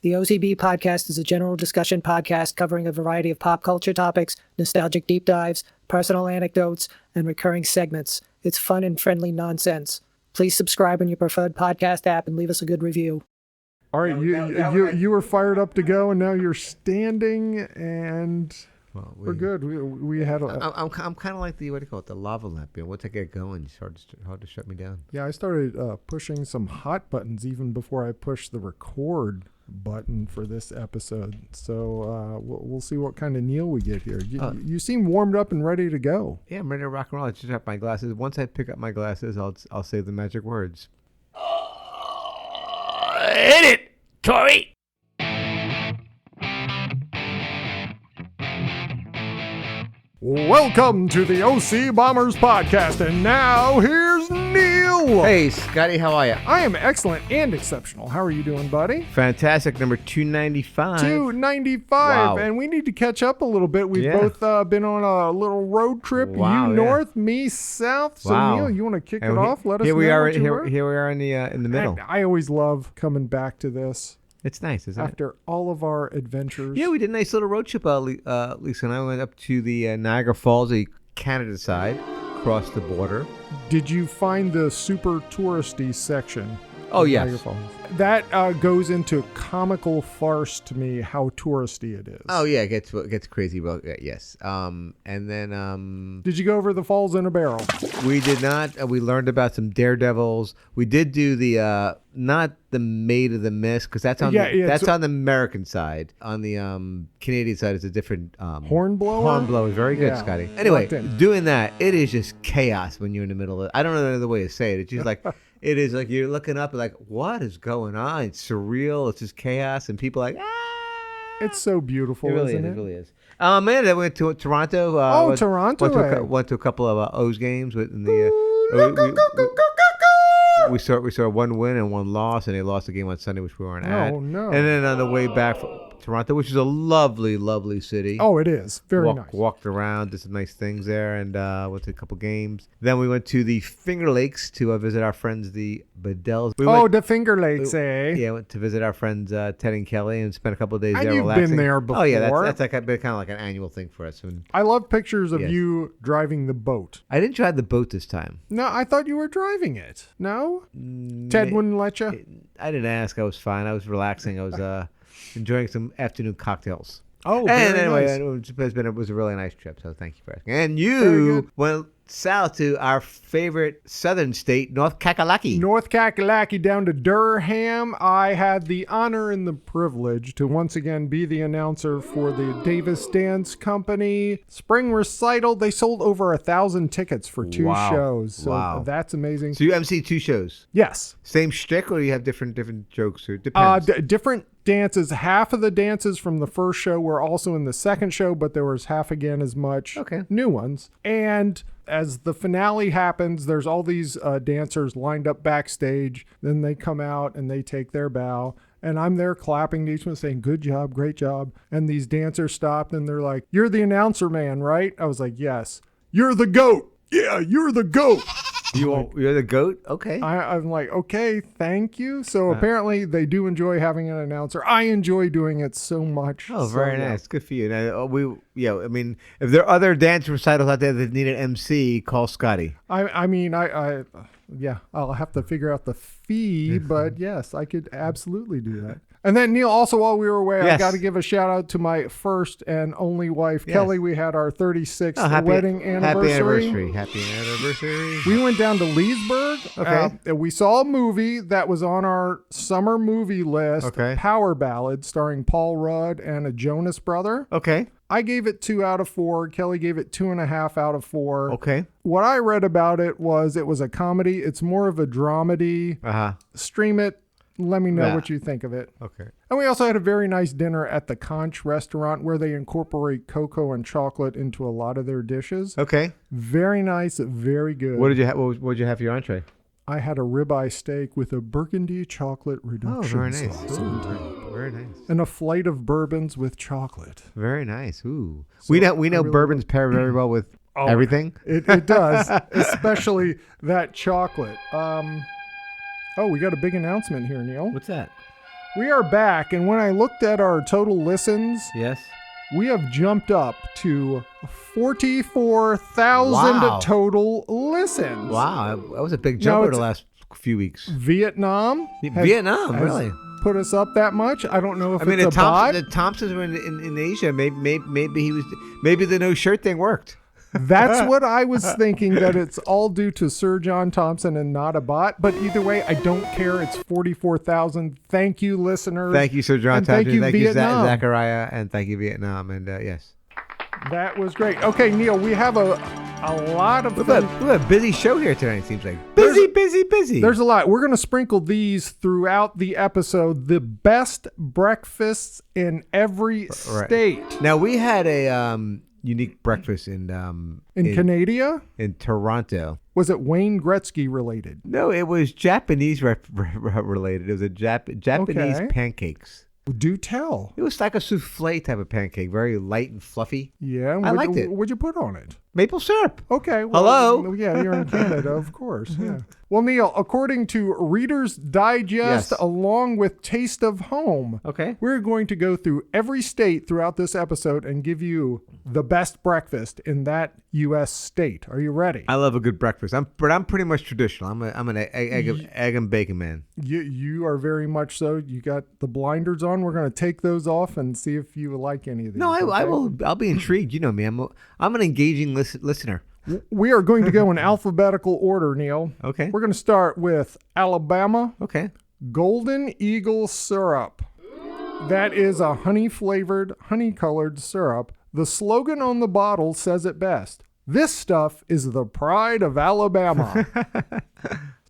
The OCB podcast is a general discussion podcast covering a variety of pop culture topics, nostalgic deep dives, personal anecdotes, and recurring segments. It's fun and friendly nonsense. Please subscribe on your preferred podcast app and leave us a good review. All right, you were fired up to go, and now you're standing, and we're good. We had. I'm kind of like the the lava lamp. Once I get going, it's hard to shut me down. Yeah, I started pushing some hot buttons even before I pushed the record button for this episode. So we'll see what kind of Neil we get here. You seem warmed up and ready to go. Yeah, I'm ready to rock and roll. I just have my glasses. Once I pick up my glasses, I'll say the magic words. Hit it, Tori! Welcome to the OC Bombers podcast, and now here's Neil. Hey, Scotty, how are you? I am excellent and exceptional. How are you doing, buddy? Fantastic, number 295. 295, Wow. And we need to catch up a little bit. We've both been on a little road trip. Wow, you north, me south. So Neil, you want to kick it off? Let us know. Here we are in the middle. And I always love coming back to this. It's nice, isn't it? After all of our adventures. Yeah, we did a nice little road trip. Lisa and I went up to the Niagara Falls, the Canada side, across the border. Did you find the super touristy section? Oh, yes. Niagara Falls? That goes into comical farce to me how touristy it is. Oh, yeah, it gets crazy. Well, yes. And then... Did you go over the falls in a barrel? We did not. We learned about some daredevils. We did do the... not the Maid of the Mist, because that's on on the American side. On the Canadian side, it's a different hornblower. Hornblower is very good, Scotty. Anyway, doing that, it is just chaos when you're in the middle of it. I don't know another way to say it. It's just like it is like you're looking up and like, what is going on? It's surreal. It's just chaos, and people are like, ah. It's so beautiful, isn't it? It really is. Man, I went to Toronto. Toronto. Went to a couple of O's games with the. We saw one win and one loss, and they lost the game on Sunday, which we weren't at. Oh, no. And then on the way back from Toronto, which is a lovely, lovely city. Oh, it is. Very nice. Walked around, did some nice things there, and went to a couple games. Then we went to the Finger Lakes to visit our friends, the Bedells. The Finger Lakes, eh? Yeah, went to visit our friends Ted and Kelly and spent a couple of days there you've relaxing. Been there before. Oh, yeah, that's like kind of like an annual thing for us. I love pictures of you driving the boat. I didn't drive the boat this time. No, I thought you were driving it. No? Ted wouldn't let you? I didn't ask. I was fine. I was relaxing. I was enjoying some afternoon cocktails. Oh, and very anyway, nice. It was a really nice trip, so thank you for asking. And you went south to our favorite southern state, North Kakalaki. North Kakalaki down to Durham. I had the honor and the privilege to once again be the announcer for the Davis Dance Company Spring Recital. They sold over 1,000 tickets for 2 shows. So that's amazing. So you MC 2 shows? Yes. Same shtick, or you have different jokes? Or depends. Different dances. Half of the dances from the first show were also in the second show, but there was half again as much new ones. And as the finale happens, there's all these dancers lined up backstage. Then they come out and they take their bow. And I'm there clapping to each one saying, good job, great job. And these dancers stopped and they're like, you're the announcer man, right? I was like, yes. You're the GOAT. Yeah, you're the GOAT. You're the GOAT? Okay. I'm like, okay, thank you. So apparently they do enjoy having an announcer. I enjoy doing it so much. Oh, very nice. Good for you. Now, I mean, if there are other dance recitals out there that need an MC, call Scotty. I'll have to figure out the fee, but yes, I could absolutely do that. And then, Neil, also while we were away, I got to give a shout out to my first and only wife, Kelly. We had our 36th wedding anniversary. Happy anniversary. We went down to Leesburg. Okay. We saw a movie that was on our summer movie list, Power Ballad, starring Paul Rudd and a Jonas brother. Okay. I gave it 2 out of 4. Kelly gave it 2.5 out of 4. Okay. What I read about it was a comedy. It's more of a dramedy. Stream it. Let me know what you think of it. Okay. And we also had a very nice dinner at the Conch restaurant where they incorporate cocoa and chocolate into a lot of their dishes. Okay. Very nice, very good. What did you have? What did you have for your entree? I had a ribeye steak with a burgundy chocolate reduction very nice. sauce on top. Very nice. And a flight of bourbons with chocolate. Very nice. Ooh. So we know bourbons pair very well with everything. It does, especially that chocolate. We got a big announcement here, Neil. What's that? We are back, and when I looked at our total listens, Yes. we have jumped up to 44,000 Wow. total listens. Wow, that was a big jump over the last few weeks. Vietnam? Vietnam, has really? Put us up that much? I don't know if I mean, it's a bot. the Thompsons were in Asia. Maybe the no shirt thing worked. That's what I was thinking, that it's all due to Sir John Thompson and not a bot. But either way, I don't care. It's 44,000. Thank you, listeners. Thank you, Sir John And Thompson. thank you, Vietnam. Zachariah, and thank you, Vietnam. And yes. That was great. Okay, Neil, we have a lot of We have a busy show here tonight, it seems like. Busy. There's a lot. We're going to sprinkle these throughout the episode. The best breakfasts in every state. Now, we had a unique breakfast in Canada? In Toronto. Was it Wayne Gretzky related? No, it was Japanese related. It was a Japanese pancakes. Do tell. It was like a souffle type of pancake, very light and fluffy. Yeah, I liked it. What'd you put on it? Maple syrup. Okay. Well, Hello? Yeah, you're in Canada, of course. Yeah. Well, Neil, according to Reader's Digest, along with Taste of Home, we're going to go through every state throughout this episode and give you the best breakfast in that U.S. state. Are you ready? I love a good breakfast. But I'm pretty much traditional. I'm an egg and bacon man. You are very much so. You got the blinders on. We're going to take those off and see if you like any of these. No, I will. I'll be intrigued. You know me. I'm an engaging listener. We are going to go in alphabetical order, Neil. Okay. We're going to start with Alabama. Okay. Golden Eagle syrup. That is a honey-flavored, honey-colored syrup. The slogan on the bottle says it best. This stuff is the pride of Alabama.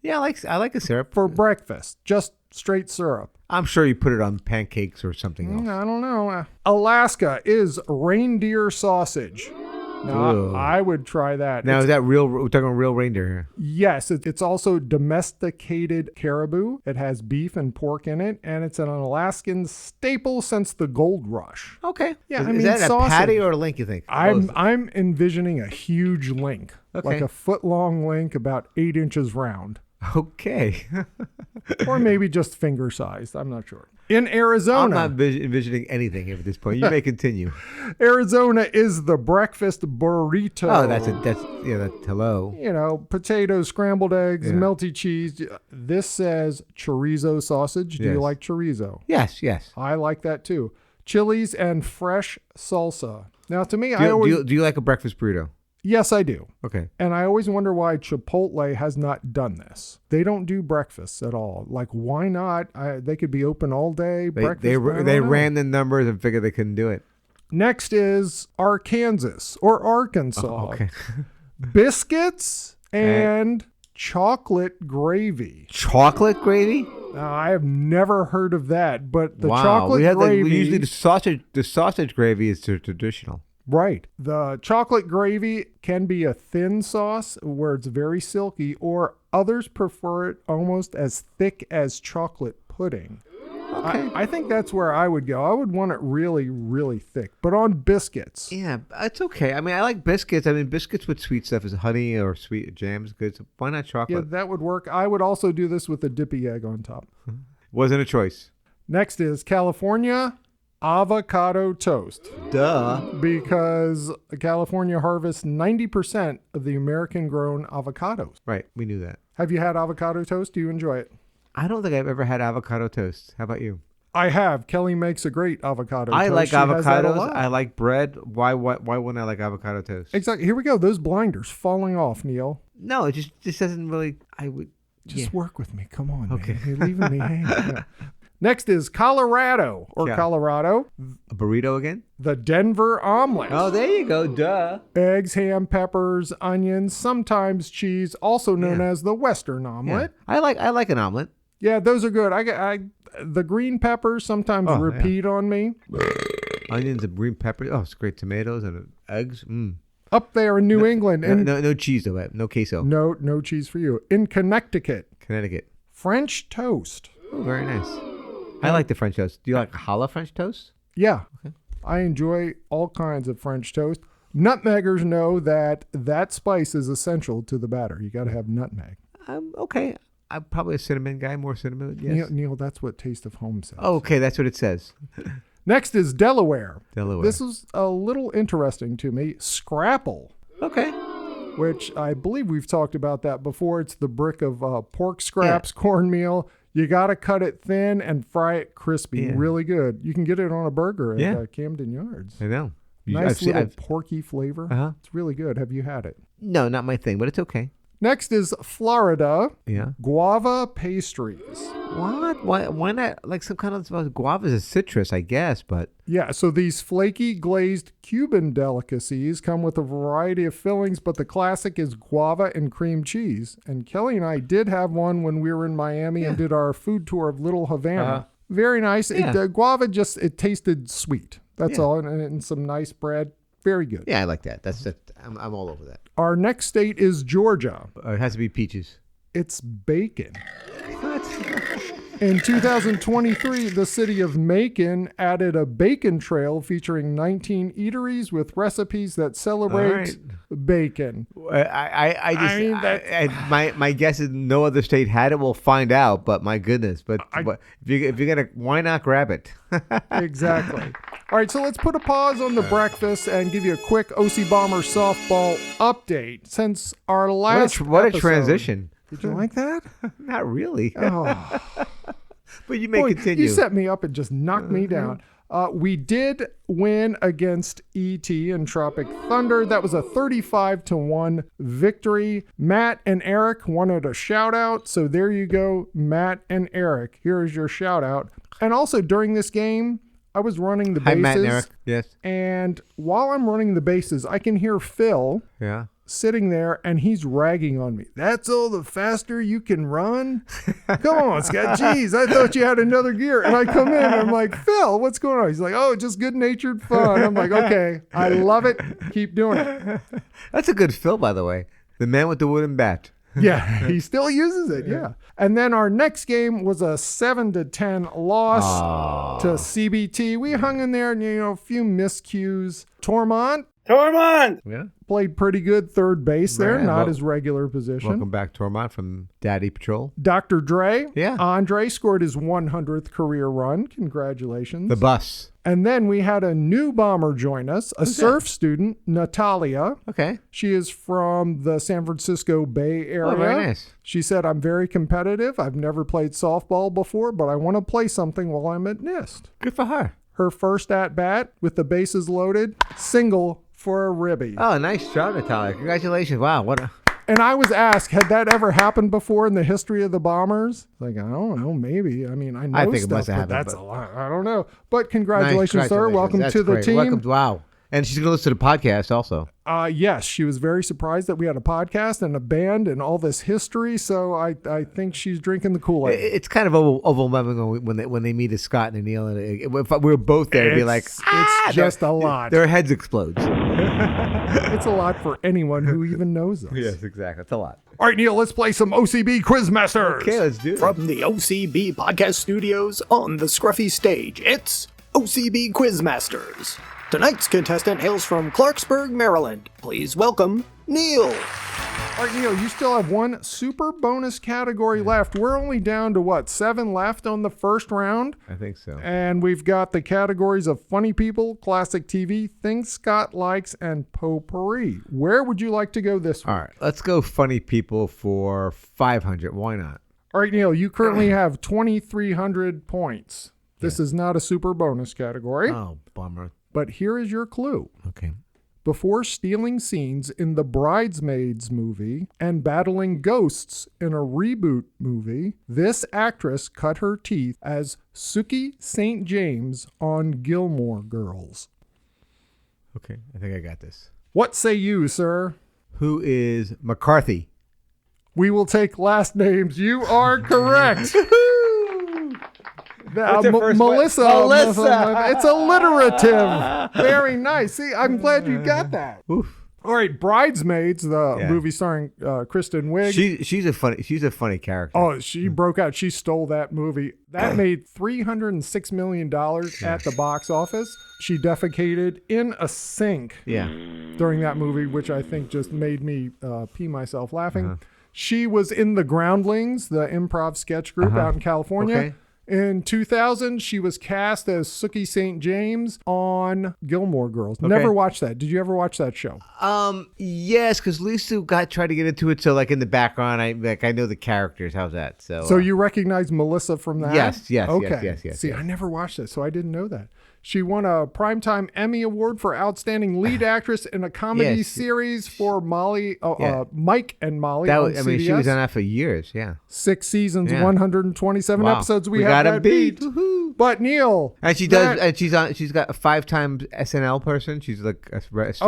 Yeah, I like a syrup. For breakfast. Just straight syrup. I'm sure you put it on pancakes or something else. I don't know. Alaska is reindeer sausage. Now, I would try that. Now, is that real? We're talking real reindeer here. Yes, it's also domesticated caribou. It has beef and pork in it, and it's an Alaskan staple since the gold rush. Okay. Yeah, is that a patty or a link, you think? I'm envisioning a huge link, like a foot-long link, about 8 inches round. Okay. Or maybe just finger-sized. I'm not sure. In Arizona. I'm not envisioning anything here at this point. You may continue. Arizona is the breakfast burrito. Oh, that's hello. You know, potatoes, scrambled eggs, melty cheese. This says chorizo sausage. Do you like chorizo? Yes. I like that too. Chilies and fresh salsa. Now, to me, do you like a breakfast burrito? Yes, I do. Okay. And I always wonder why Chipotle has not done this. They don't do breakfasts at all. Like, why not? They could be open all day. They ran the numbers and figured they couldn't do it. Next is Arkansas or Arkansas. Oh, okay. Biscuits and chocolate gravy. Chocolate gravy? I have never heard of that, but the chocolate gravy. Usually the sausage gravy is traditional. Right. The chocolate gravy can be a thin sauce where it's very silky, or others prefer it almost as thick as chocolate pudding. Okay. I think that's where I would go. I would want it really, really thick, but on biscuits. Yeah, it's okay. I mean, I like biscuits. I mean, biscuits with sweet stuff is honey or sweet jam is good. So why not chocolate? Yeah, that would work. I would also do this with a dippy egg on top. Wasn't a choice. Next is California. Avocado toast. Duh. Because California harvests 90% of the American-grown avocados. Right, we knew that. Have you had avocado toast? Do you enjoy it? I don't think I've ever had avocado toast. How about you? I have. Kelly makes a great avocado toast. I like avocados. I like bread. Why wouldn't I like avocado toast? Exactly. Here we go. Those blinders falling off, Neil. No, it just doesn't really. I would just work with me. Come on, okay. Man. You're leaving me hanging. Yeah. Next is Colorado Colorado. A burrito again? The Denver omelet. Oh, there you go. Duh. Eggs, ham, peppers, onions, sometimes cheese, also known as the Western omelet. Yeah. I like an omelet. Yeah, those are good. The green peppers sometimes repeat on me. Onions and green peppers. Oh, it's great. Tomatoes and eggs. Up there in New England. No cheese though. No queso. No cheese for you. In Connecticut. French toast. Oh, very nice. I like the French toast. Do you like challah French toast? Yeah. Okay. I enjoy all kinds of French toast. Nutmeggers know that spice is essential to the batter. You got to have nutmeg. Okay. I'm probably a cinnamon guy, more cinnamon. Yes. Neil, that's what Taste of Home says. Oh, okay, that's what it says. Next is Delaware. Delaware. This is a little interesting to me. Scrapple. Okay. Which I believe we've talked about that before. It's the brick of pork scraps, cornmeal. You got to cut it thin and fry it crispy. Really good. You can get it on a burger at Camden Yards. I know. Nice little porky flavor. Uh-huh. It's really good. Have you had it? No, not my thing, but it's okay. Next is Florida. Yeah. Guava pastries. What? Why not? Like some kind of guava is a citrus, I guess, but. Yeah, so these flaky glazed Cuban delicacies come with a variety of fillings, but the classic is guava and cream cheese. And Kelly and I did have one when we were in Miami and did our food tour of Little Havana. Very nice. Yeah. Guava it tasted sweet. That's all, and some nice bread. Very good. Yeah, I like that. That's it. I'm all over that. Our next state is Georgia. It has to be peaches. It's bacon. What? In 2023, the city of Macon added a bacon trail featuring 19 eateries with recipes that celebrate bacon. My guess is no other state had it. We'll find out, but my goodness. But if you're gonna, why not grab it? Exactly. All right, so let's put a pause on the breakfast and give you a quick OC Bomber softball update. Since our last what a episode, transition. Did you like that? Not really. Oh. But you may continue. You set me up and just knocked me down. We did win against ET and Tropic Thunder. That was a 35-1 victory. Matt and Eric wanted a shout out. So there you go, Matt and Eric. Here is your shout out. And also during this game, I was running the bases. Hi, Matt and Eric. Yes. And while I'm running the bases, I can hear Phil sitting there, and he's ragging on me. That's all the faster you can run? Come on, Scott. Jeez, I thought you had another gear. And I come in, and I'm like, Phil, what's going on? He's like, oh, just good-natured fun. I'm like, okay, I love it. Keep doing it. That's a good Phil, by the way. The man with the wooden bat. Yeah, he still uses it. Yeah. And then our next game was a 7-10 loss to CBT. We hung in there, and a few miscues. Tormont. Yeah. Played pretty good third base there, not his regular position. Welcome back, Tormont from Daddy Patrol. Dr. Dre. Yeah. Andre scored his 100th career run. Congratulations. The bus. And then we had a new bomber join us, a surf student, Natalia. Okay. She is from the San Francisco Bay Area. Oh, very nice. She said, I'm very competitive. I've never played softball before, but I want to play something while I'm at NIST. Good for her. Her first at-bat with the bases loaded, single for a ribby. Oh, nice job, Natalia. Congratulations. Wow. And I was asked, had that ever happened before in the history of the Bombers? Like, I don't know, maybe. I mean, I think it must have happened, that's a lot. I don't know. But congratulations, sir. Welcome to the team. Welcome. Wow. And she's going to listen to the podcast also. Yes, she was very surprised that we had a podcast and a band and all this history. So I think she's drinking the Kool-Aid. It's kind of overwhelming when they meet as Scott and Neil. And if we were both there, it'd be like, it's just a lot. Their heads explode. It's a lot for anyone who even knows us. Yes, exactly. It's a lot. All right, Neil, let's play some OCB Quizmasters. Okay, let's do it. From the OCB podcast studios on the scruffy stage, it's OCB Quizmasters. Tonight's contestant hails from Clarksburg, Maryland. Please welcome Neil. All right, Neil, you still have one super bonus category left. We're only down to 7 left on the first round? I think so. And we've got the categories of funny people, classic TV, things Scott likes, and potpourri. Where would you like to go this week? All right, let's go funny people for 500. Why not? All right, Neil, you currently have 2,300 points. This is not a super bonus category. Oh, bummer. But here is your clue. Okay. Before stealing scenes in the Bridesmaids movie and battling ghosts in a reboot movie, this actress cut her teeth as Sookie St. James on Gilmore Girls. Okay, I think I got this. What say you, sir? Who is McCarthy? We will take last names. You are correct. Melissa. It's alliterative. Very nice. See, I'm glad you got that. Oof. All right, Bridesmaids, the movie starring Kristen Wiig. She's a funny character. Oh, she broke out. She stole that movie. That made $306 million at the box office. She defecated in a sink during that movie, which I think just made me pee myself laughing. She was in the Groundlings, the improv sketch group out in California. Okay. In 2000, she was cast as Sookie St. James on Gilmore Girls. Okay. Never watched that. Did you ever watch that show? Yes, because Lisa tried to get into it. So like in the background, I know the characters. How's that? So you recognize Melissa from that? Yes. Okay. Yes. See, I never watched it, so I didn't know that. She won a Primetime Emmy Award for Outstanding Lead Actress in a Comedy Series for Mike and Molly on CBS. She was on that for years. Yeah. 6 seasons, 127 episodes. We got that a beat. But Neil, And she does. And she's got a 5-time SNL person. She's like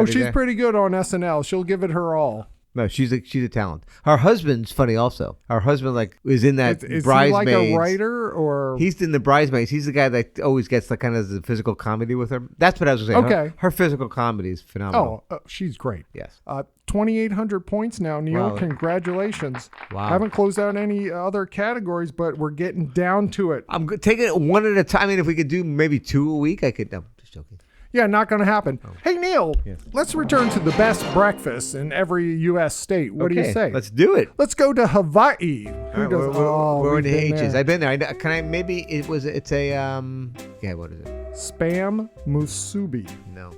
she's pretty good on SNL. She'll give it her all. No, she's a talent. Her husband's funny also. Her husband is in that Is Bridesmaids. he like a writer or? He's in the Bridesmaids. He's the guy that always gets the kind of the physical comedy with her. That's what I was going to say. Okay. Her physical comedy is phenomenal. She's great. Yes. 2,800 points now, Neil. Wow. Congratulations. Wow. Haven't closed out any other categories, but we're getting down to it. I'm taking it one at a time. I mean, if we could do maybe 2 a week, I could. No, just joking. Yeah, not going to happen. Hey, Neil, let's return to the best breakfast in every U.S. state. What do you say? Let's do it. Let's go to Hawaii. We're in the we've been H's. there. I've been there. Can I? Maybe it's a what is it? Spam musubi. No.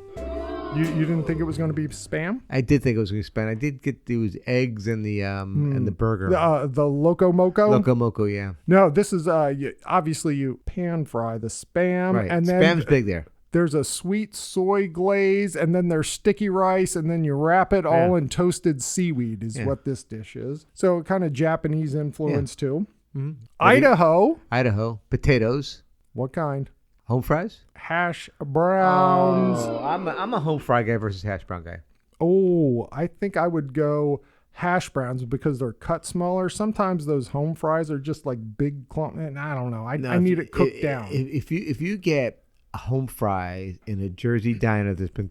You didn't think it was going to be spam? I did think it was going to be spam. I did get those eggs and the burger. The Loco Moco? Loco Moco, yeah. No, this is obviously you pan fry the spam. Right. And then Spam's big there. There's a sweet soy glaze, and then there's sticky rice, and then you wrap it all in toasted seaweed is what this dish is. So kind of Japanese influence too. Mm-hmm. Idaho. Potatoes. What kind? Home fries? Hash browns. Oh, I'm a home fry guy versus hash brown guy. Oh, I think I would go hash browns because they're cut smaller. Sometimes those home fries are just like big clump. And I don't know. I need it cooked down. If you get a home fry in a Jersey diner that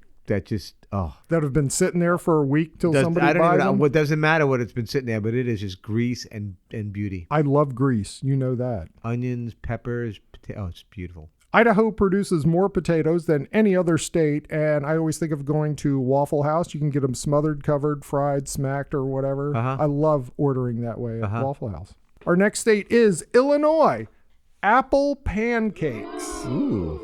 have been sitting there for a week till somebody buys them. It doesn't matter what it's been sitting there, but it is just grease and beauty. I love grease. You know that. Onions, peppers, it's beautiful. Idaho produces more potatoes than any other state, and I always think of going to Waffle House. You can get them smothered, covered, fried, smacked, or whatever. I love ordering that way at Waffle House. Our next state is Illinois. Apple pancakes. Ooh,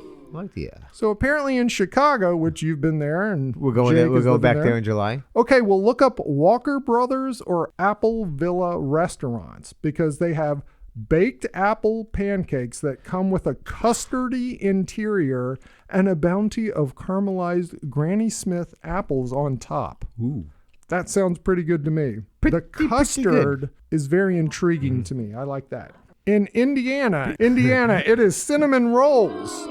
So apparently in Chicago, which you've been there, and we're going back there in July. Okay, we'll look up Walker Brothers or Apple Villa restaurants because they have baked apple pancakes that come with a custardy interior and a bounty of caramelized Granny Smith apples on top. Ooh. That sounds pretty good to me. The custard is very intriguing to me. I like that. In Indiana, it is cinnamon rolls.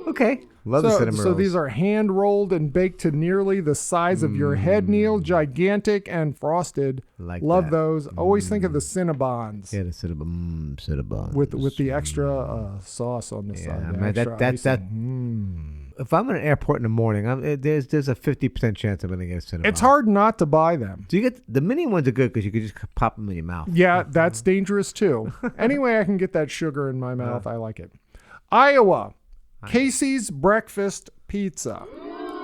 Okay. Love the cinnamon rolls. So these are hand rolled and baked to nearly the size of your head, Neil. Gigantic and frosted. Love those. Always think of the Cinnabons. Yeah, the Cinnabons. With the extra sauce on the side. Man, if I'm in an airport in the morning, there's a 50% chance I'm going to get a Cinnabon. It's hard not to buy them. Do you get the mini ones are good because you can just pop them in your mouth. Yeah, that's dangerous too. Anyway, I can get that sugar in my mouth. I like it. Iowa. Casey's Breakfast Pizza.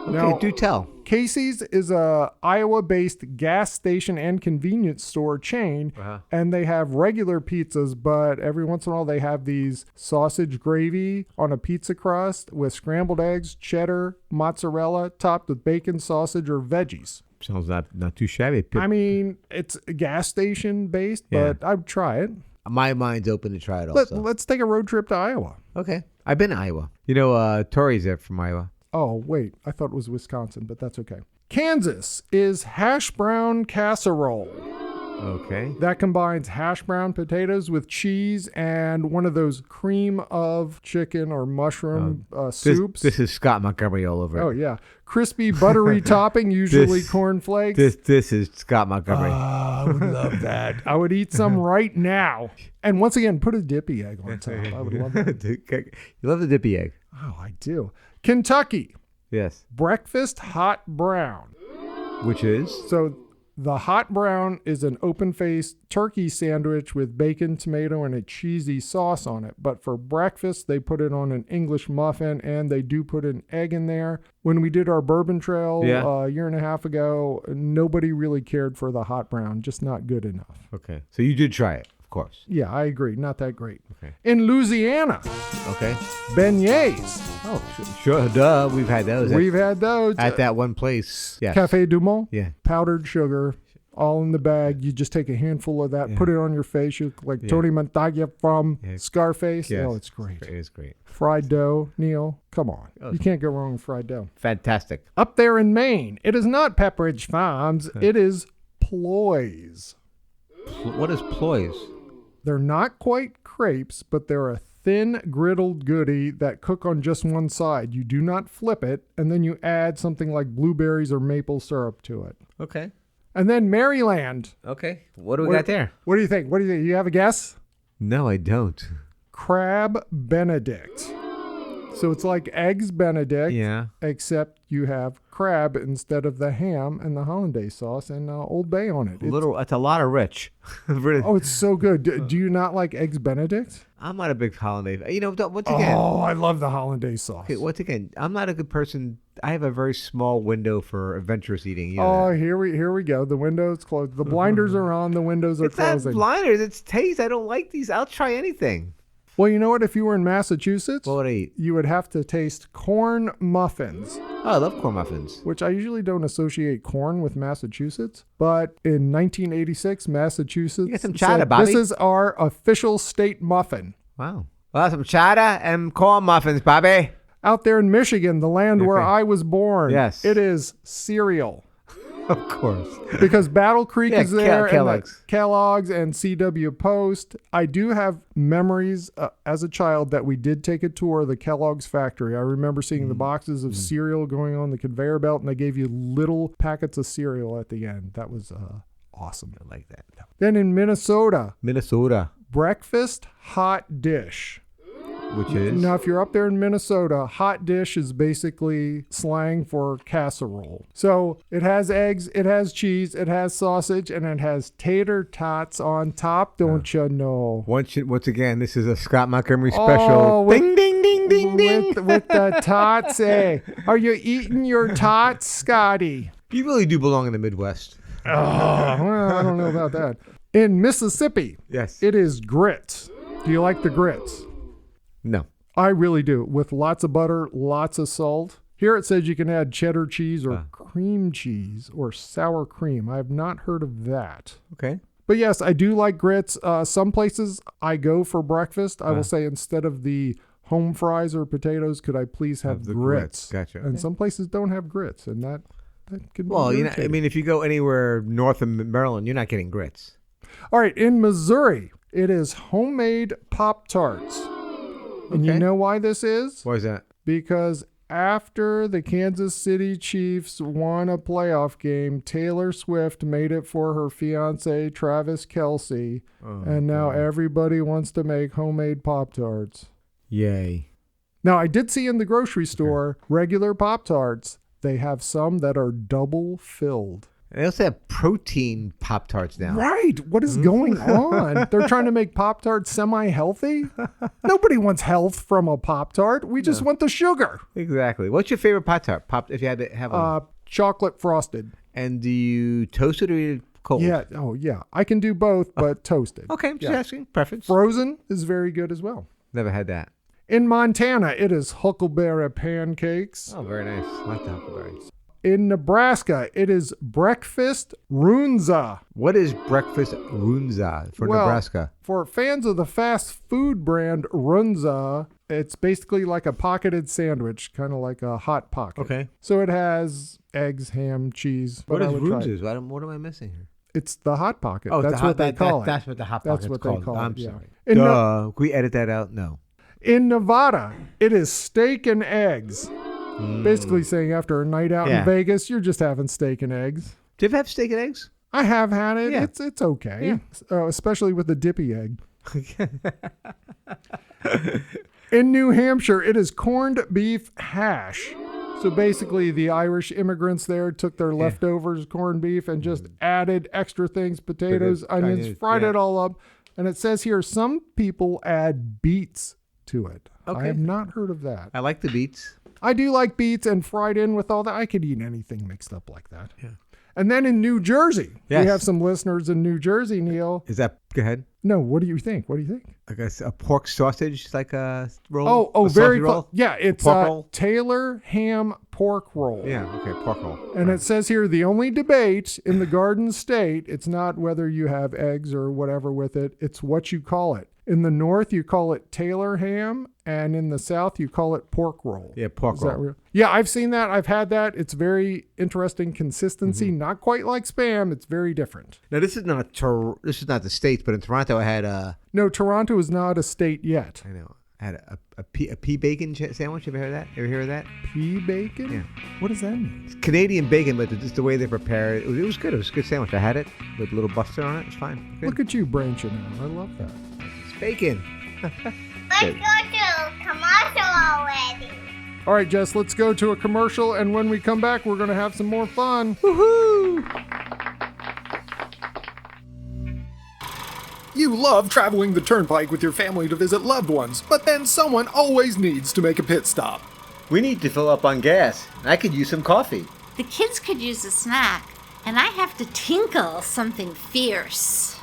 Okay, do tell. Casey's is a Iowa-based gas station and convenience store chain, and they have regular pizzas, but every once in a while they have these sausage gravy on a pizza crust with scrambled eggs, cheddar, mozzarella, topped with bacon, sausage, or veggies. Sounds not too shabby. I mean, it's gas station based, but I'd try it. My mind's open to try it also. Let's take a road trip to Iowa. Okay. I've been to Iowa. You know, Tori's there from Iowa. Oh, wait. I thought it was Wisconsin, but that's okay. Kansas is hash brown casserole. Okay. That combines hash brown potatoes with cheese and one of those cream of chicken or mushroom soups. This is Scott Montgomery all over it. Oh, yeah. Crispy, buttery topping, usually cornflakes. This is Scott Montgomery. I would love that. I would eat some right now. And once again, put a dippy egg on top. I would love that. You love the dippy egg. Oh, I do. Kentucky. Yes. Breakfast hot brown. Which is? So The hot brown is an open-faced turkey sandwich with bacon, tomato, and a cheesy sauce on it. But for breakfast, they put it on an English muffin, and they do put an egg in there. When we did our bourbon trail a year and a half ago, nobody really cared for the hot brown. Just not good enough. Okay. So you did try it, of course. Yeah, I agree. Not that great. Okay. In Louisiana, Okay. beignets. Oh, sure. Duh. We've had those. We've had those. At that one place. Yes. Café Du Monde. Yeah. Powdered sugar, all in the bag. You just take a handful of that, put it on your face. You look like Tony Montana from Scarface. Yes. Oh, it's great. It is great. Fried dough, Neil. Come on. You can't go wrong with fried dough. Fantastic. Up there in Maine, it is not Pepperidge Farms. It is Ploys. What is ploys? They're not quite crepes, but they're a thin griddled goodie that cook on just one side. You do not flip it, and then you add something like blueberries or maple syrup to it. Okay. And then Maryland. Okay. What do we got there? What do you think? What do you think? You have a guess? No, I don't. Crab Benedict. So it's like Eggs Benedict, except you have crab instead of the ham and the hollandaise sauce and Old Bay on it. That's a lot of rich. Really. Oh, it's so good. Do you not like Eggs Benedict? I'm not a big hollandaise. Once again. Oh, I love the hollandaise sauce. Okay, once again, I'm not a good person. I have a very small window for adventurous eating. Here we go. The window's closed. The blinders are on. The windows are closing. It's not blinders. It's taste. I don't like these. I'll try anything. Well, you know what? If you were in Massachusetts, what would I eat? You would have to taste corn muffins. Oh, I love corn muffins. Which I usually don't associate corn with Massachusetts. But in 1986, Massachusetts you got some cheddar, Bobby. This is our official state muffin. Wow. Well, some cheddar and corn muffins, Bobby. Out there in Michigan, the land where I was born. Yes. It is cereal. Of course. Because Battle Creek is there, Kellogg's. and Kellogg's and CW Post. I do have memories as a child that we did take a tour of the Kellogg's factory. I remember seeing the boxes of cereal going on the conveyor belt, and they gave you little packets of cereal at the end. That was awesome. I like that. Then in Minnesota, breakfast hot dish. Which is? Now, if you're up there in Minnesota, hot dish is basically slang for casserole. So it has eggs, it has cheese, it has sausage, and it has tater tots on top, don't you know? Once again, this is a Scott Montgomery special. Ding, ding, ding, ding, ding. With the tots, eh? Are you eating your tots, Scotty? You really do belong in the Midwest. Oh, well, I don't know about that. In Mississippi, it is grits. Do you like the grits? No. I really do. With lots of butter, lots of salt. Here it says you can add cheddar cheese or cream cheese or sour cream. I have not heard of that. Okay. But yes, I do like grits. Some places I go for breakfast, I will say instead of the home fries or potatoes, could I please have the grits? Gotcha. And some places don't have grits, and that could be irritating. If you go anywhere north of Maryland, you're not getting grits. All right, in Missouri, it is homemade Pop-Tarts. And you know why this is? Why is that? Because after the Kansas City Chiefs won a playoff game, Taylor Swift made it for her fiance, Travis Kelce. And now everybody wants to make homemade Pop-Tarts. Yay. Now, I did see in the grocery store regular Pop-Tarts. They have some that are double filled. They also have protein Pop-Tarts now. Right. What is going on? They're trying to make Pop-Tarts semi-healthy? Nobody wants health from a Pop-Tart. We just want the sugar. Exactly. What's your favorite Pop-Tart? If you had to have one. Chocolate frosted. And do you toast it or eat it cold? Yeah. Oh, yeah. I can do both, but toasted. Okay. Just asking. Preference. Frozen is very good as well. Never had that. In Montana, it is huckleberry pancakes. Oh, very nice. I like the huckleberries. In Nebraska, it is breakfast runza. What is breakfast runza for Nebraska? For fans of the fast food brand Runza, it's basically like a pocketed sandwich, kind of like a Hot Pocket. Okay. So it has eggs, ham, cheese. What is runza? What am I missing here? It's the Hot Pocket. Oh, that's what they call it. That's what the Hot Pocket's called. That's what they call it. I'm sorry. Can we edit that out? No. In Nevada, it is steak and eggs. Basically saying after a night out in Vegas, you're just having steak and eggs. Do you ever have steak and eggs? I have had it. Yeah. It's okay. Yeah. Especially with the dippy egg. In New Hampshire, it is corned beef hash. So basically, the Irish immigrants there took their leftovers, corned beef, and just added extra things, potatoes, onions, fried it all up. And it says here, some people add beets to it. Okay. I have not heard of that. I like the beets. I do like beets, and fried in with all that. I could eat anything mixed up like that. Yeah. And then in New Jersey, we have some listeners in New Jersey, Neil. Is that, go ahead. No, what do you think? What do you think? I guess a pork sausage, like a roll? Oh, very close. Yeah, it's Taylor ham pork roll. Yeah, okay, pork roll. And it says here, the only debate in the Garden State, it's not whether you have eggs or whatever with it, it's what you call it. In the north, you call it Taylor ham, and in the south, you call it pork roll. Yeah, pork roll. That real? Yeah, I've seen that. I've had that. It's very interesting consistency. Not quite like Spam. It's very different. Now, this is not the States, but in Toronto, I had No, Toronto is not a state yet. I know. I had a pea bacon sandwich. Ever heard of that? Ever hear of that? Pea bacon? Yeah. What does that mean? It's Canadian bacon, but just the way they prepare it. It was good. It was a good sandwich. I had it with a little buster on it. It was fine. Good. Look at you branching out. I love that. It's bacon. Let's go to commercial already. All right, Jess, let's go to a commercial, and when we come back, we're going to have some more fun. Woohoo! You love traveling the turnpike with your family to visit loved ones, but then someone always needs to make a pit stop. We need to fill up on gas. I could use some coffee. The kids could use a snack, and I have to tinkle something fierce.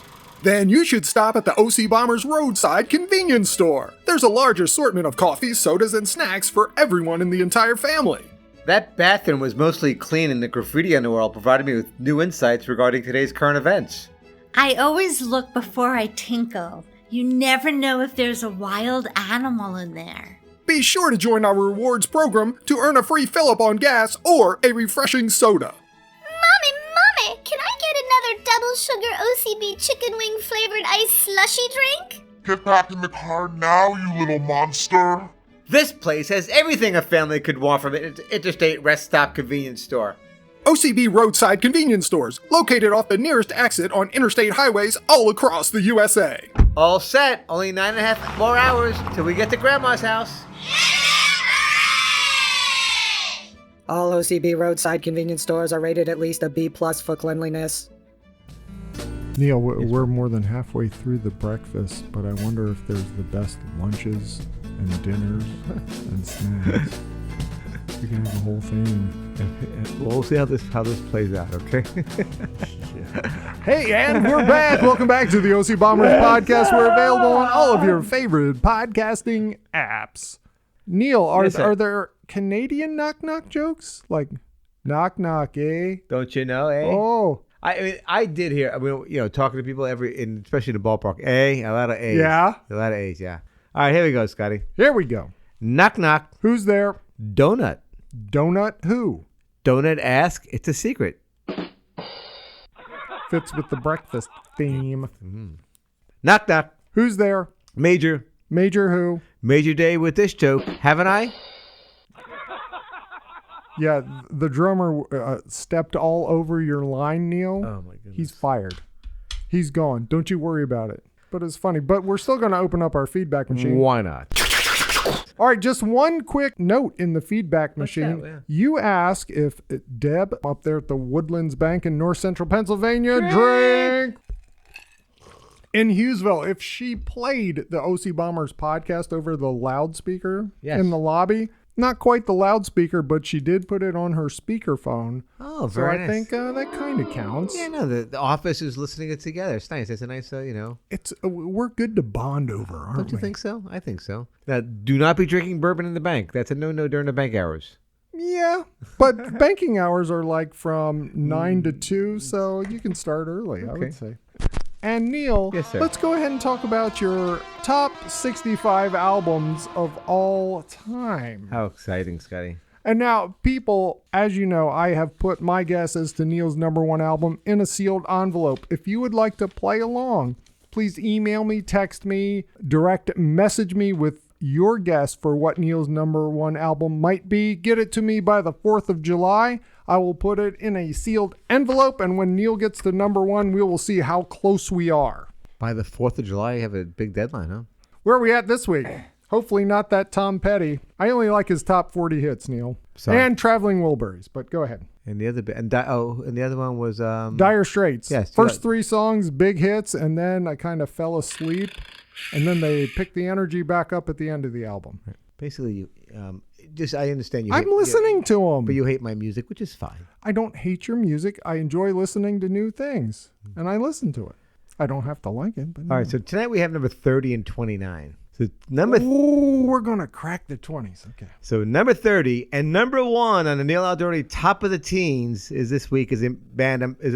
Then you should stop at the OC Bombers roadside convenience store. There's a large assortment of coffees, sodas, and snacks for everyone in the entire family. That bathroom was mostly clean, and the graffiti on the wall provided me with new insights regarding today's current events. I always look before I tinkle. You never know if there's a wild animal in there. Be sure to join our rewards program to earn a free fill-up on gas or a refreshing soda. Mommy, can I get another double sugar OCB chicken wing flavored iced slushy drink? Get back in the car now, you little monster. This place has everything a family could want from an interstate rest stop convenience store. OCB roadside convenience stores, located off the nearest exit on interstate highways all across the USA. All set. Only 9.5 more hours till we get to Grandma's house. All OCB roadside convenience stores are rated at least a B+ for cleanliness. Neil, we're more than halfway through the breakfast, but I wonder if there's the best lunches and dinners and snacks. We can have a whole thing. We'll see how this plays out, okay? Hey, and we're back. Welcome back to the OC Bombers podcast. We're available on all of your favorite podcasting apps. Neil, are there Canadian knock-knock jokes? Like, knock-knock, eh? Don't you know, eh? Oh. I mean, I did hear, talking to people especially in the ballpark, a lot of A's. Yeah? A lot of A's, yeah. All right, here we go, Scotty. Here we go. Knock-knock. Who's there? Donut. Donut who? Donut ask. It's a secret. Fits with the breakfast theme. Knock knock. Who's there? Major. Major who? Major day with this joke. Haven't I? Yeah, the drummer stepped all over your line, Neil. Oh my goodness. He's fired. He's gone. Don't you worry about it. But it's funny. But we're still going to open up our feedback machine. Why not? All right, just one quick note in the feedback machine. Yeah. You ask if Deb up there at the Woodlands Bank in North Central Pennsylvania drink in Hughesville, if she played the OC Bombers podcast over the loudspeaker in the lobby. Not quite the loudspeaker, but she did put it on her speakerphone. Oh, very nice. So I think that kind of counts. Yeah, no, the office is listening it together. It's nice. It's a nice, It's we're good to bond over, aren't we? Don't you think so? I think so. Now, do not be drinking bourbon in the bank. That's a no-no during the bank hours. Yeah, but banking hours are like from 9 to 2, so you can start early, I would say. And Neil, yes, sir. Let's go ahead and talk about your top 65 albums of all time. How exciting, Scotty. And now, people, as you know, I have put my guess as to Neil's #1 album in a sealed envelope. If you would like to play along, please email me, text me, direct message me with your guess for what Neil's #1 album might be. Get it to me by the 4th of July. I will put it in a sealed envelope, and when Neil gets to #1, we will see how close we are. By the 4th of July, you have a big deadline, huh? Where are we at this week? Hopefully not that Tom Petty. I only like his top 40 hits, Neil. Sorry. And Traveling Wilburys, but go ahead. And the other and the other one was Dire Straits. Yes. First 3 songs, big hits, and then I kind of fell asleep. And then they picked the energy back up at the end of the album. Basically, you I understand you. I'm listening to them. But you hate my music, which is fine. I don't hate your music. I enjoy listening to new things, and I listen to it. I don't have to like it. But All right, so tonight we have number 30 and 29. So we're going to crack the 20s. Okay. So number 30 and number 1 on the Neil Aldorni Top of the Teens is this week is an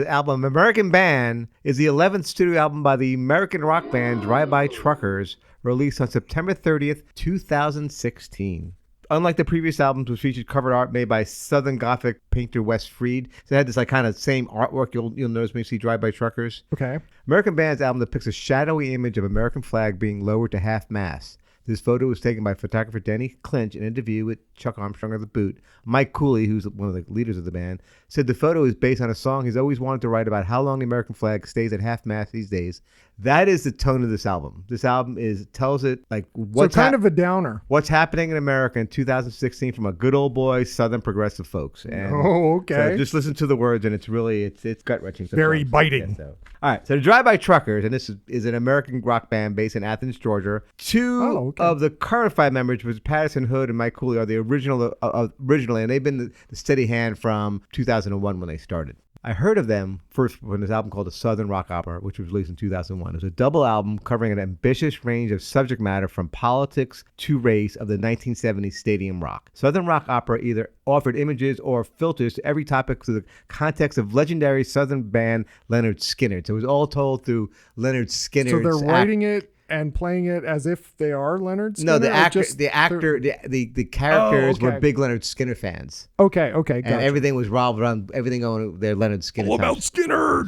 album American Band is the 11th studio album by the American rock band Drive-By Truckers, released on September 30th, 2016. Unlike the previous albums, which featured cover art made by Southern Gothic painter Wes Freed, so it had this like kind of same artwork you'll notice when you see Drive-By Truckers. Okay. American Band's album depicts a shadowy image of American flag being lowered to half-mast. This photo was taken by photographer Denny Clinch in an interview with Chuck Armstrong of The Boot. Mike Cooley, who's one of the leaders of the band, said the photo is based on a song he's always wanted to write about how long the American flag stays at half-mast these days. That is the tone of this album. This album tells it like what's kind of a downer. What's happening in America in 2016 from a good old boy Southern progressive folks. And okay. So just listen to the words, and it's really it's gut wrenching. Very biting. Yeah, all right, so the Drive-By Truckers, and this is an American rock band based in Athens, Georgia. Two of the current 5 members, which is Patterson Hood and Mike Cooley, are the originally, and they've been the steady hand from 2001 when they started. I heard of them first when this album called A Southern Rock Opera, which was released in 2001. It was a double album covering an ambitious range of subject matter from politics to race of the 1970s stadium rock. Southern Rock Opera either offered images or filters to every topic through the context of legendary Southern band Leonard Skinner. So it was all told through Leonard Skinner's So they're writing it and playing it as if they are Leonard Skinner? No, the characters were big Leonard Skinner fans. Okay, gotcha. And everything was revolved around everything going their Leonard Skinner. All about Skinner.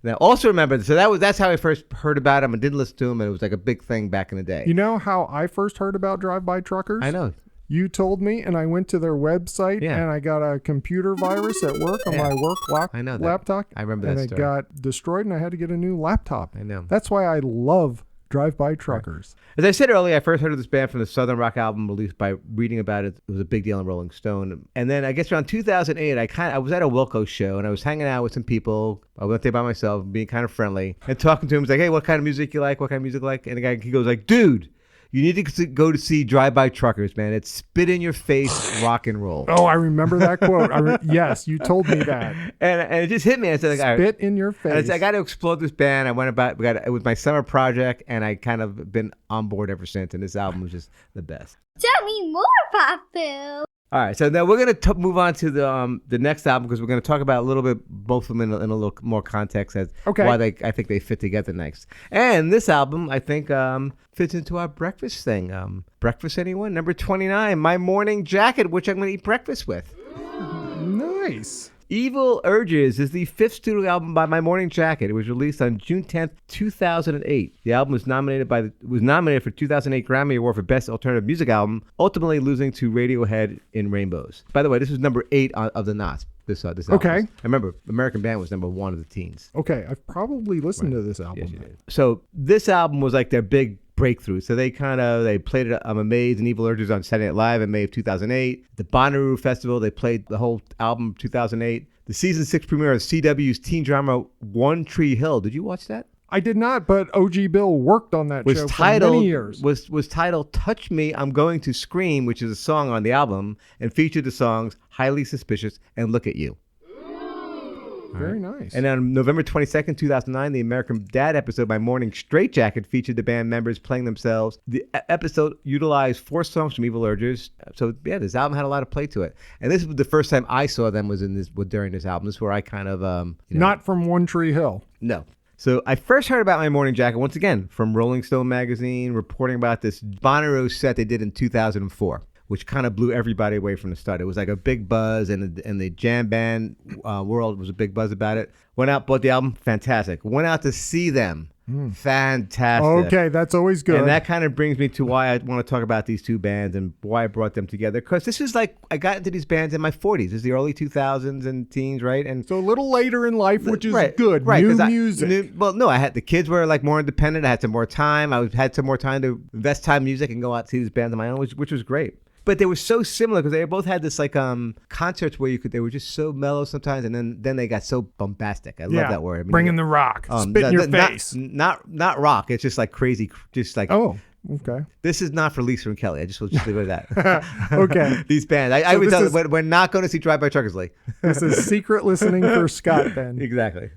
Now, also remember, so that's how I first heard about him. I didn't listen to him, and it was like a big thing back in the day. You know how I first heard about Drive-By Truckers? I know. You told me, and I went to their website, and I got a computer virus at work on my work laptop. I remember that story. And it got destroyed, and I had to get a new laptop. I know. That's why I love Drive-By Truckers. As I said earlier, I first heard of this band from the Southern Rock album released by reading about it. It was a big deal in Rolling Stone. And then I guess around 2008, I was at a Wilco show, and I was hanging out with some people. I went there by myself, being kind of friendly, and talking to him. He's like, hey, what kind of music you like? What kind of music you like? And the guy, he goes like, dude, you need to go to see Drive-By Truckers, man. It's spit in your face rock and roll. Oh, I remember that quote. Yes, you told me that. And it just hit me. I said, like, spit in your face. And I said, I got to explore this band. I went about, it was my summer project, and I kind of been on board ever since. And this album was just the best. Tell me more, Papu. All right, so now we're going to move on to the next album, because we're going to talk about a little bit, both of them in a little more context as why I think they fit together next. And this album, I think, fits into our breakfast thing. Breakfast, anyone? Number 29, My Morning Jacket, which I'm going to eat breakfast with. Nice. Evil Urges is the 5th studio album by My Morning Jacket. It was released on June 10th, 2008. The album was nominated for 2008 Grammy Award for Best Alternative Music Album, ultimately losing to Radiohead in Rainbows. By the way, this was number 8 of the Knots. This album. Okay. I remember American Band was number 1 of the teens. Okay, I've probably listened to this album. Yes, you did. So this album was like their big breakthrough. So they played it I'm Amazed and Evil Urges on Saturday Night Live in May of 2008. The Bonnaroo Festival, they played the whole album 2008. The season 6 premiere of CW's teen drama One Tree Hill. Did you watch that? I did not, but OG Bill worked on that show for many years. Was titled Touch Me, I'm Going to Scream, which is a song on the album, and featured the songs Highly Suspicious and Look at You. Very nice. And on November 22nd, 2009, the American Dad episode by Morning Straitjacket featured the band members playing themselves. The episode utilized 4 songs from Evil Urges. So, yeah, this album had a lot of play to it. And this was the first time I saw them during this album. This is where I kind of... Not from One Tree Hill. No. So I first heard about My Morning Jacket, once again, from Rolling Stone magazine, reporting about this Bonnaroo set they did in 2004. Which kind of blew everybody away from the start. It was like a big buzz, and the jam band world was a big buzz about it. Went out, bought the album, fantastic. Went out to see them Fantastic. Okay, that's always good. And that kind of brings me to why I want to talk about these two bands and why I brought them together. Because this is like, I got into these bands in my 40s. This is the early 2000s and teens, right? And so a little later in life, which is right, good. Right, New music. I had the kids were like more independent. I had some more time. Had some more time to invest time in music and go out to see these bands on my own, which was great. But they were so similar because they both had this like concerts where they were just so mellow sometimes, and then they got so bombastic. I love that word. I mean, bringing the rock, spit in your face. Not rock. It's just like crazy, just like Okay. This is not for Lisa and Kelly. I just will just leave it at that. Okay. These bands. I would tell them, we're not going to see Drive By Truckers, Lee. This is secret listening for Scott, then. Exactly.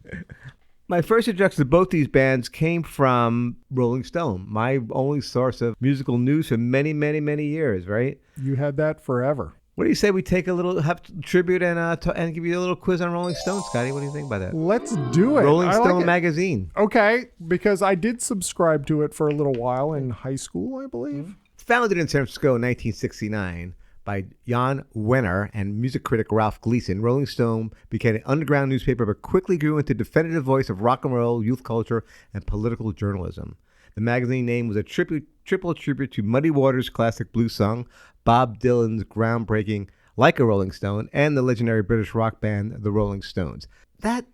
My first introduction to both these bands came from Rolling Stone, my only source of musical news for many, many, many years, right? You had that forever. What do you say we take a little tribute and give you a little quiz on Rolling Stone, Scotty? What do you think about that? Let's do it. Rolling Stone magazine. Okay, because I did subscribe to it for a little while in high school, I believe. Founded in San Francisco in 1969 by Jan Wenner and music critic Ralph Gleason, Rolling Stone became an underground newspaper but quickly grew into definitive voice of rock and roll, youth culture, and political journalism. The magazine name was a triple tribute to Muddy Waters' classic blues song, Bob Dylan's groundbreaking Like a Rolling Stone, and the legendary British rock band The Rolling Stones. I'm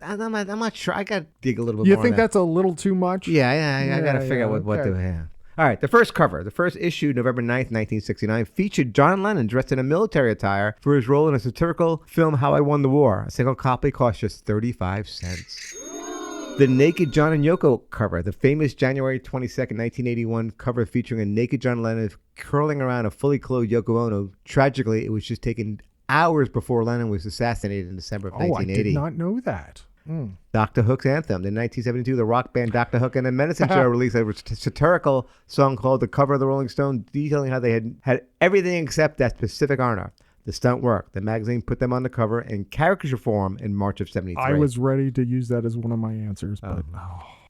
not sure. I got to dig a little bit more. You think that's a little too much? Yeah, I got to figure out what to have. All right, the first cover, the first issue, November 9th, 1969, featured John Lennon dressed in a military attire for his role in a satirical film, How I Won the War. A single copy cost just 35 cents. The Naked John and Yoko cover, the famous January 22nd, 1981 cover featuring a naked John Lennon curling around a fully clothed Yoko Ono. Tragically, it was just taken hours before Lennon was assassinated in December of 1980. I did not know that. Dr. Hook's anthem. In 1972, the rock band Dr. Hook and the Medicine Show released a satirical song called The Cover of the Rolling Stone, detailing how they had everything except that specific honor. The stunt worked. The magazine put them on the cover in caricature form in March of 73. I was ready to use that as one of my answers, but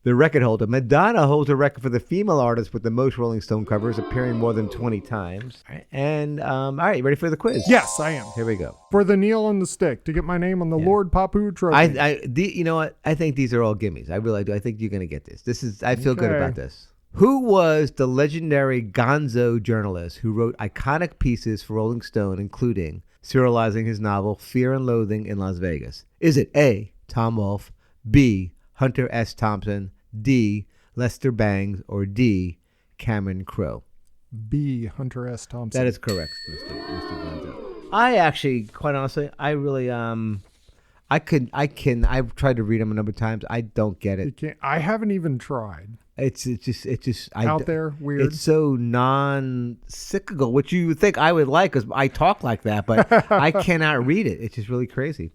The record holder, Madonna, holds a record for the female artist with the most Rolling Stone covers, appearing more than 20 times. And, all right, you ready for the quiz? Yes, I am. Here we go. For the Neil on the Stick, to get my name on the Lord Papu trophy. You know what? I think these are all gimmies. I really do. I think you're going to get this. I feel good about this. Who was the legendary gonzo journalist who wrote iconic pieces for Rolling Stone, including serializing his novel Fear and Loathing in Las Vegas? Is it A, Tom Wolfe, B, Hunter S. Thompson, D, Lester Bangs, or D, Cameron Crowe? B, Hunter S. Thompson. That is correct, Mr. Gonzo. I actually, quite honestly, I really, I've tried to read them a number of times. I don't get it. I haven't even tried. It's just out there, weird. It's so non-cyclical, which you would think I would like because I talk like that, but I cannot read it. It's just really crazy.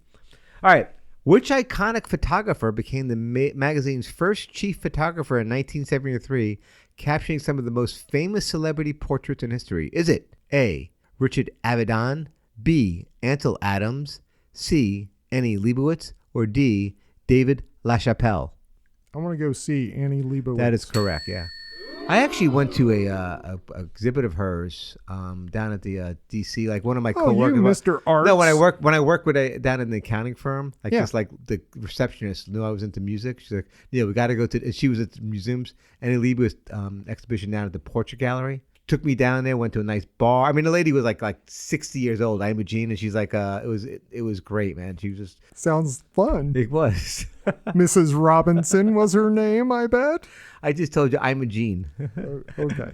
All right. Which iconic photographer became the magazine's first chief photographer in 1973, capturing some of the most famous celebrity portraits in history? Is it A, Richard Avedon, B, Ansel Adams, C, Annie Leibovitz, or D, David LaChapelle? I want to go see Annie Leibovitz. That is correct, yeah. I actually went to a exhibit of hers down at the DC. Like one of my coworkers. You, Mr. Arts. No, when I worked with down in the accounting firm, just like the receptionist knew I was into music. She's like, we got to go to. She was at the museums. Annie Leibovitz exhibition down at the Portrait Gallery. Took me down there. Went to a nice bar. I mean, the lady was like 60 years old. Imogene, and she's like, it was great, man. She was just sounds fun. It was. Mrs. Robinson was her name, I bet. I just told you, Imogene. Okay.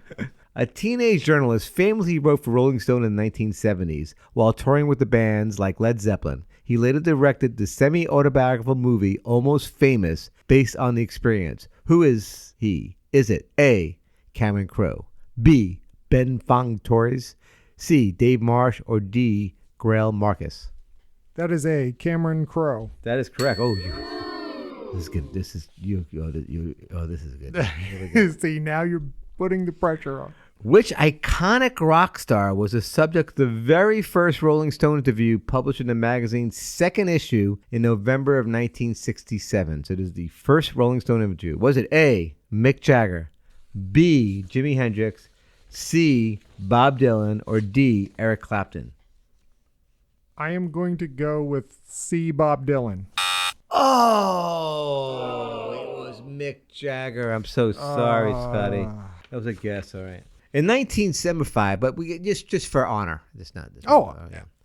A teenage journalist famously wrote for Rolling Stone in the 1970s while touring with the bands like Led Zeppelin. He later directed the semi-autobiographical movie Almost Famous based on the experience. Who is he? Is it A, Cameron Crowe, B, Ben Fong Torres, C, Dave Marsh, or D, Grail Marcus? That is A, Cameron Crowe. That is correct. This is good. This is you. This is good. See, now you're putting the pressure on. Which iconic rock star was the subject of the very first Rolling Stone interview published in the magazine's second issue in November of 1967? So it is the first Rolling Stone interview. Was it A, Mick Jagger, B, Jimi Hendrix, C, Bob Dylan, or D, Eric Clapton? I am going to go with C, Bob Dylan. Oh, it was Mick Jagger. I'm so sorry, Scotty. That was a guess. All right. In 1975, but we just for honor.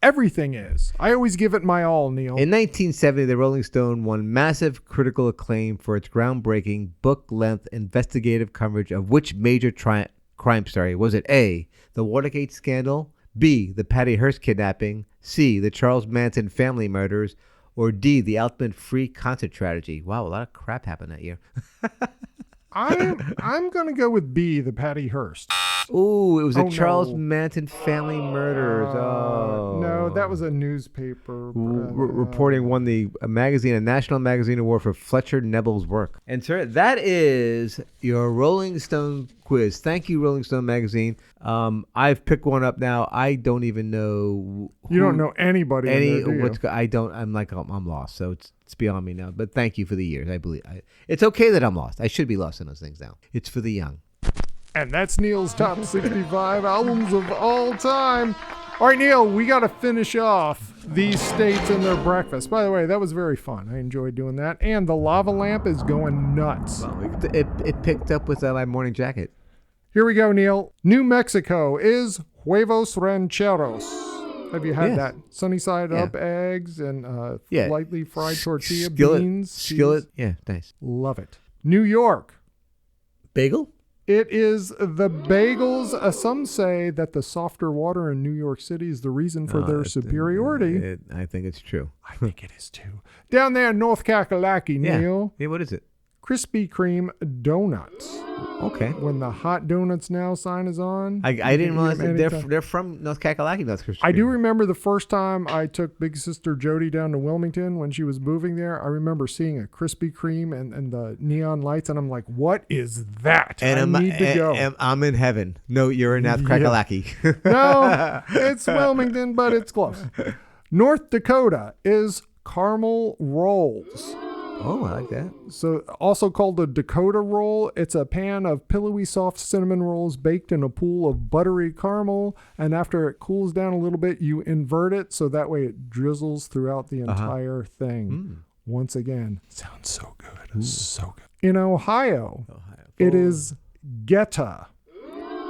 Everything is. I always give it my all, Neil. In 1970, the Rolling Stone won massive critical acclaim for its groundbreaking book-length investigative coverage of which major crime story? Was it A, the Watergate scandal, B, the Patty Hearst kidnapping, C, the Charles Manson family murders, or D, the Altman free concert tragedy? Wow, a lot of crap happened that year. I'm going to go with B, the Patty Hearst. Ooh, it was the Charles Manson family murders. No, that was a newspaper. Reporting won the a National Magazine Award for Fletcher Nebel's work. And sir, that is your Rolling Stone quiz. Thank you, Rolling Stone magazine. I've picked one up now. I don't even know. You don't know anybody. I'm lost. So it's beyond me now. But thank you for the years. I believe it's okay that I'm lost. I should be lost in those things now. It's for the young. And that's Neil's top 65 albums of all time. All right, Neil, we got to finish off these states and their breakfast. By the way, that was very fun. I enjoyed doing that. And the lava lamp is going nuts. Well, it picked up with my morning jacket. Here we go, Neil. New Mexico is huevos rancheros. Have you had that? Sunny side up eggs and lightly fried tortilla beans. Skillet. Yeah, nice. Love it. New York. Bagel? It is the bagels. Some say that the softer water in New York City is the reason for their superiority. I think it's true. I think it is too. Down there in North Kakalaki, Neil. Yeah, what is it? Krispy Kreme donuts. Okay. When the hot donuts now sign is on. I didn't realize that they're from North Kakalaki. That's Krispy Kreme. I do remember the first time I took big sister Jody down to Wilmington when she was moving there. I remember seeing a Krispy Kreme and the neon lights, and I'm like, what is that? And I need to go. I'm in heaven. No, you're in North Kakalaki. No, it's Wilmington, but it's close. North Dakota is caramel rolls. Oh, I like that. So also called a Dakota roll, it's a pan of pillowy soft cinnamon rolls baked in a pool of buttery caramel. And after it cools down a little bit, you invert it so that way it drizzles throughout the entire thing. Once again, sounds so good. Ooh. So good. In Ohio. It is Geta,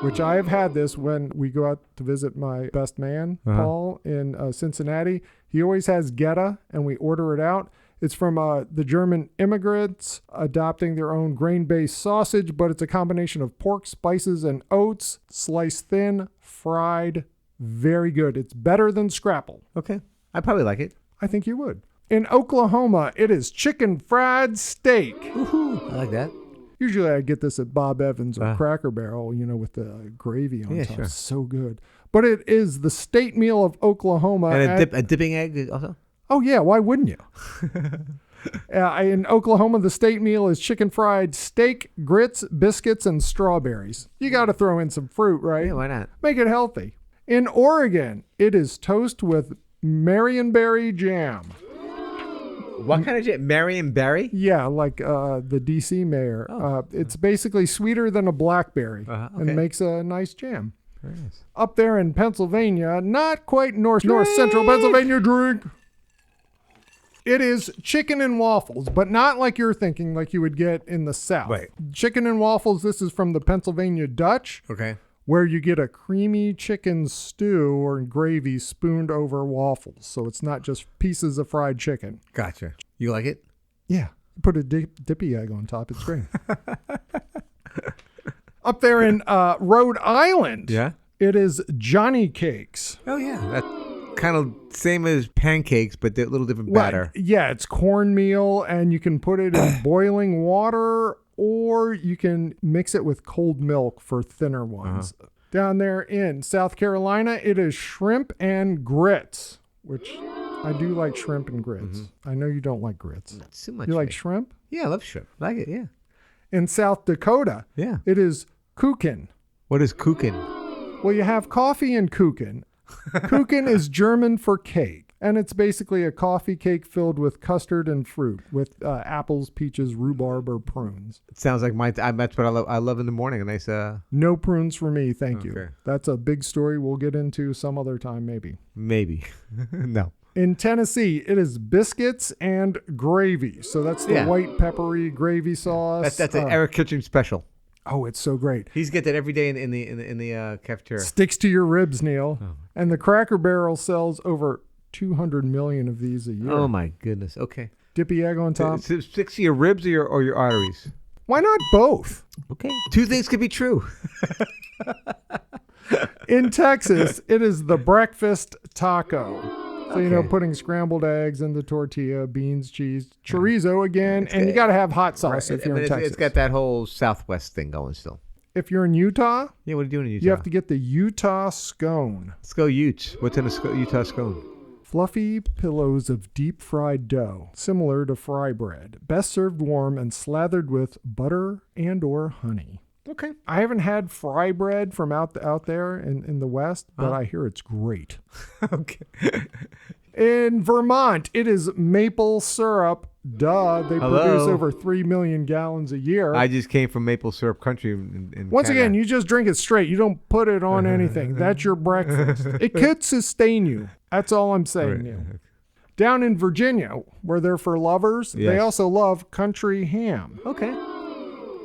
which I have had this when we go out to visit my best man, Paul, in Cincinnati. He always has Geta, and we order it out. It's from the German immigrants adopting their own grain-based sausage, but it's a combination of pork, spices, and oats, sliced thin, fried. Very good. It's better than scrapple. Okay. I probably like it. I think you would. In Oklahoma, it is chicken fried steak. Woohoo. I like that. Usually I get this at Bob Evans or Cracker Barrel, with the gravy on top. Sure. So good. But it is the state meal of Oklahoma. And a dipping egg also? Oh, yeah. Why wouldn't you? In Oklahoma, the state meal is chicken fried steak, grits, biscuits, and strawberries. You got to throw in some fruit, right? Yeah, why not? Make it healthy. In Oregon, it is toast with Marionberry jam. What kind of jam? Marionberry? Yeah, like the D.C. mayor. It's basically sweeter than a blackberry and makes a nice jam. Very nice. Up there in Pennsylvania, not quite north central Pennsylvania, drink. It is chicken and waffles, but not like you're thinking, like you would get in the South. Right. Chicken and waffles, this is from the Pennsylvania Dutch. Okay. Where you get a creamy chicken stew or gravy spooned over waffles. So it's not just pieces of fried chicken. Gotcha. You like it? Yeah. Put a dippy egg on top. It's great. Up there in Rhode Island, it is Johnny Cakes. Oh, yeah. That's kind of same as pancakes, but they're a little different batter. Yeah, it's cornmeal, and you can put it in boiling water, or you can mix it with cold milk for thinner ones. Down there in South Carolina, it is shrimp and grits, which I do like shrimp and grits. I know you don't like grits. Not too much. You like shrimp? Yeah, I love shrimp. I like it, yeah. In South Dakota, it is kuchen. What is kuchen? Well, you have coffee and kuchen. Kuchen is German for cake, and it's basically a coffee cake filled with custard and fruit with apples, peaches, rhubarb, or prunes. It sounds like that's what I love in the morning. A nice No prunes for me, thank you. That's a big story we'll get into some other time, maybe. Maybe. No. In Tennessee, it is biscuits and gravy. So that's the white peppery gravy sauce. That's an Eric Kitchen special. Oh, it's so great. He's get that every day in the cafeteria. Sticks to your ribs, Neil. Oh. And the Cracker Barrel sells over 200 million of these a year. Oh my goodness. Okay. Dippy egg on top. Sticks to your ribs or your arteries? Why not both? Okay. Two things could be true. In Texas, it is the breakfast taco. So, putting scrambled eggs in the tortilla, beans, cheese, chorizo again, and you got to have hot sauce if you're in Texas. It's got that whole Southwest thing going still. If you're in Utah, what are you doing in Utah? You have to get the Utah scone. Let's go Utes. What's in a Utah scone? Fluffy pillows of deep-fried dough, similar to fry bread, best served warm and slathered with butter and or honey. Okay. I haven't had fry bread from out there in the West, but I hear it's great. Okay. In Vermont, it is maple syrup. Duh, they produce over 3 million gallons a year. I just came from maple syrup country in Once Canada. again, you just drink it straight. You don't put it on anything. That's your breakfast. It could sustain you. That's all I'm saying, Neil. Down in Virginia, where they're for lovers, they also love country ham. Okay.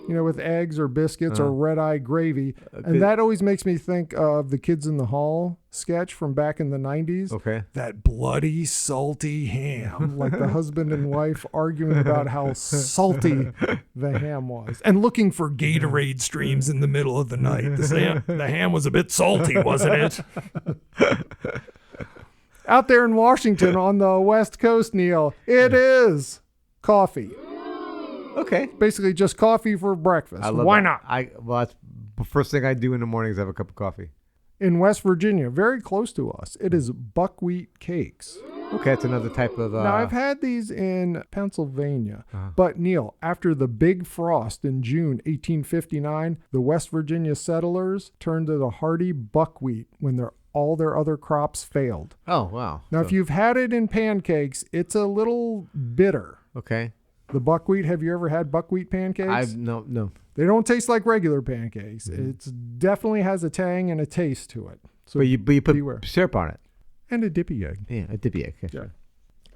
With eggs or biscuits or red-eye gravy. And that always makes me think of the Kids in the Hall sketch from back in the 90s. Okay. That bloody, salty ham. Like the husband and wife arguing about how salty the ham was. And looking for Gatorade streams in the middle of the night. The ham was a bit salty, wasn't it? Out there in Washington on the West Coast, Neil, it is coffee. Okay. Basically just coffee for breakfast. I love Why that. not? That's the first thing I do in the morning is have a cup of coffee. In West Virginia, very close to us, it is buckwheat cakes. Okay, it's another type of... Now, I've had these in Pennsylvania. But, Neil, after the big frost in June 1859, the West Virginia settlers turned to the hardy buckwheat when all their other crops failed. Oh, wow. Now, if you've had it in pancakes, it's a little bitter. Okay. The buckwheat, have you ever had buckwheat pancakes? No. They don't taste like regular pancakes. It definitely has a tang and a taste to it. So but you put beware. syrup on it. And a dippy egg. Yeah, a dippy egg. Yeah.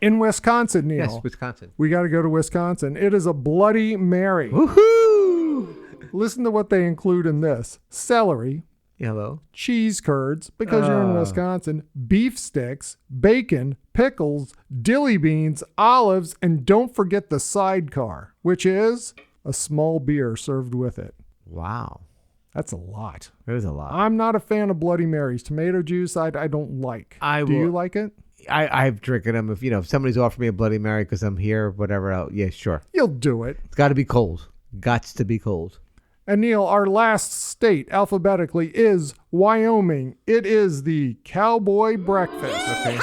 In Wisconsin, Neil. Yes, Wisconsin. We got to go to Wisconsin. It is a Bloody Mary. Woohoo! Listen to what they include in this. Celery. Hello. Cheese curds, because you're in Wisconsin, beef sticks, bacon, pickles, dilly beans, olives, and don't forget the sidecar, which is a small beer served with it. Wow. That's a lot. It is a lot. I'm not a fan of Bloody Marys. Tomato juice, I don't like. Do you like it? I've drinking them. If somebody's offered me a Bloody Mary because I'm here, whatever, yeah, sure. You'll do it. It's got to be cold. Gots to be cold. And Neil, our last state alphabetically is Wyoming. It is the cowboy breakfast. Okay.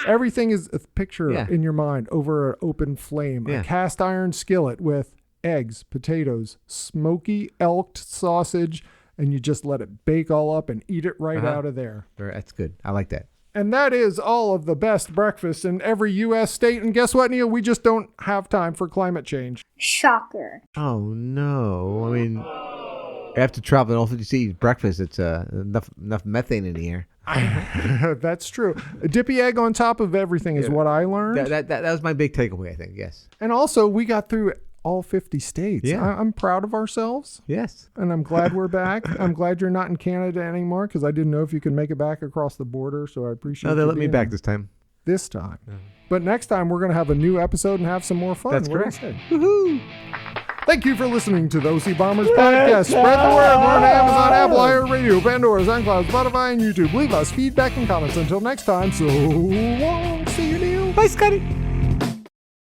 Everything is a picture in your mind over an open flame. A cast iron skillet with eggs, potatoes, smoky elk sausage, and you just let it bake all up and eat it right out of there. That's good. I like that. And that is all of the best breakfasts in every U.S. state. And guess what, Neil? We just don't have time for climate change. Shocker. Oh, no. I mean, after traveling all 50 states, breakfast, it's enough methane in the air. That's true. A dippy egg on top of everything is what I learned. That was my big takeaway, I think, yes. And also, we got through all 50 states. Yeah. I'm proud of ourselves. Yes. And I'm glad we're back. I'm glad you're not in Canada anymore because I didn't know if you could make it back across the border. So I appreciate it. No, they let me back this time. This time. Yeah. But next time, we're going to have a new episode and have some more fun. That's correct. Woohoo! Thank you for listening to the OC Bombers podcast. Spread the word. We're on Amazon, Apple, iHeartRadio, Pandora, SoundCloud, Spotify, and YouTube. Leave us feedback and comments. Until next time, so long. See you, Neil. Bye, Scotty.